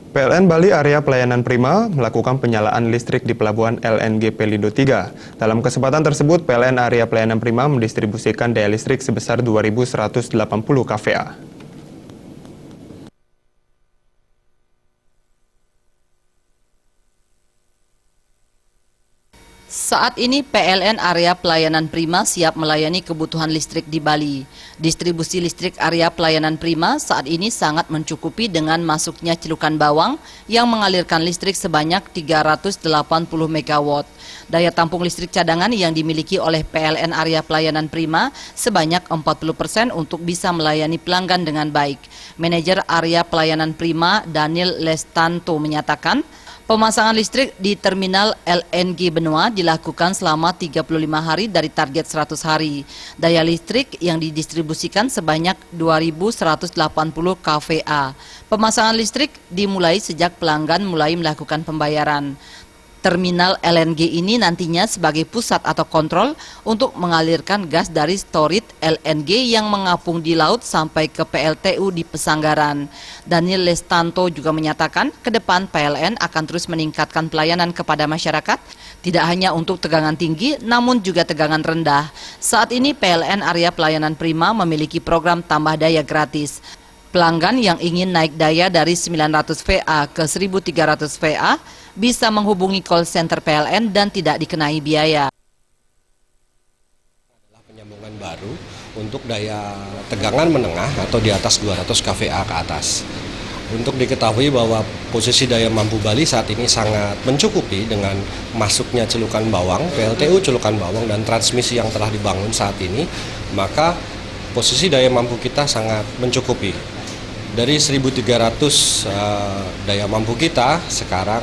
PLN Bali Area Pelayanan Prima melakukan penyalaan listrik di pelabuhan LNG Pelindo 3. Dalam kesempatan tersebut, PLN Area Pelayanan Prima mendistribusikan daya listrik sebesar 2.180 kVA. Saat ini PLN Area Pelayanan Prima siap melayani kebutuhan listrik di Bali. Distribusi listrik Area Pelayanan Prima saat ini sangat mencukupi dengan masuknya celukan bawang yang mengalirkan listrik sebanyak 380 MW. Daya tampung listrik cadangan yang dimiliki oleh PLN Area Pelayanan Prima sebanyak 40% untuk bisa melayani pelanggan dengan baik. Manajer Area Pelayanan Prima Daniel Lestanto menyatakan, pemasangan listrik di terminal LNG Benua dilakukan selama 35 hari dari target 100 hari. Daya listrik yang didistribusikan sebanyak 2.180 kVA. Pemasangan listrik dimulai sejak pelanggan mulai melakukan pembayaran. Terminal LNG ini nantinya sebagai pusat atau kontrol untuk mengalirkan gas dari storit LNG yang mengapung di laut sampai ke PLTU di Pesanggaran. Daniel Lestanto juga menyatakan ke depan PLN akan terus meningkatkan pelayanan kepada masyarakat, tidak hanya untuk tegangan tinggi namun juga tegangan rendah. Saat ini PLN Area Pelayanan Prima memiliki program tambah daya gratis. Pelanggan yang ingin naik daya dari 900 VA ke 1300 VA bisa menghubungi call center PLN dan tidak dikenai biaya. Adalah penyambungan baru untuk daya tegangan menengah atau di atas 200 kVA ke atas. Untuk diketahui bahwa posisi daya mampu Bali saat ini sangat mencukupi dengan masuknya celukan bawang, PLTU celukan bawang dan transmisi yang telah dibangun saat ini, maka posisi daya mampu kita sangat mencukupi. Dari 1.300 daya mampu kita, sekarang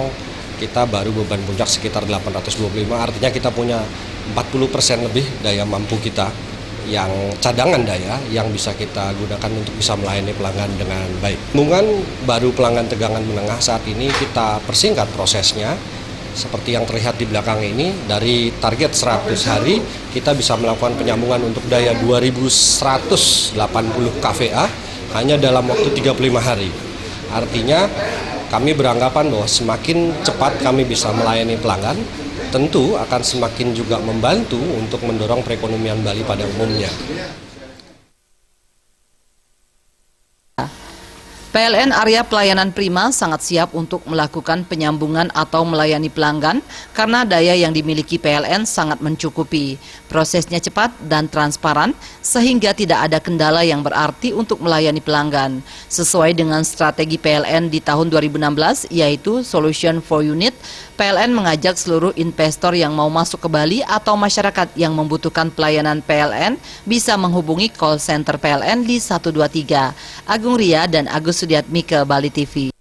kita baru beban puncak sekitar 825, artinya kita punya 40% lebih daya mampu kita yang cadangan daya yang bisa kita gunakan untuk bisa melayani pelanggan dengan baik. Sambungan baru pelanggan tegangan menengah saat ini kita persingkat prosesnya. Seperti yang terlihat di belakang ini, dari target 100 hari kita bisa melakukan penyambungan untuk daya 2.180 kVA hanya dalam waktu 35 hari. Artinya kami beranggapan bahwa semakin cepat kami bisa melayani pelanggan, tentu akan semakin juga membantu untuk mendorong perekonomian Bali pada umumnya. PLN Area Pelayanan Prima sangat siap untuk melakukan penyambungan atau melayani pelanggan karena daya yang dimiliki PLN sangat mencukupi. Prosesnya cepat dan transparan sehingga tidak ada kendala yang berarti untuk melayani pelanggan. Sesuai dengan strategi PLN di tahun 2016 yaitu Solution for Unit, PLN mengajak seluruh investor yang mau masuk ke Bali atau masyarakat yang membutuhkan pelayanan PLN bisa menghubungi call center PLN di 123. Agung Ria dan Agus Sudiatmike, Bali TV.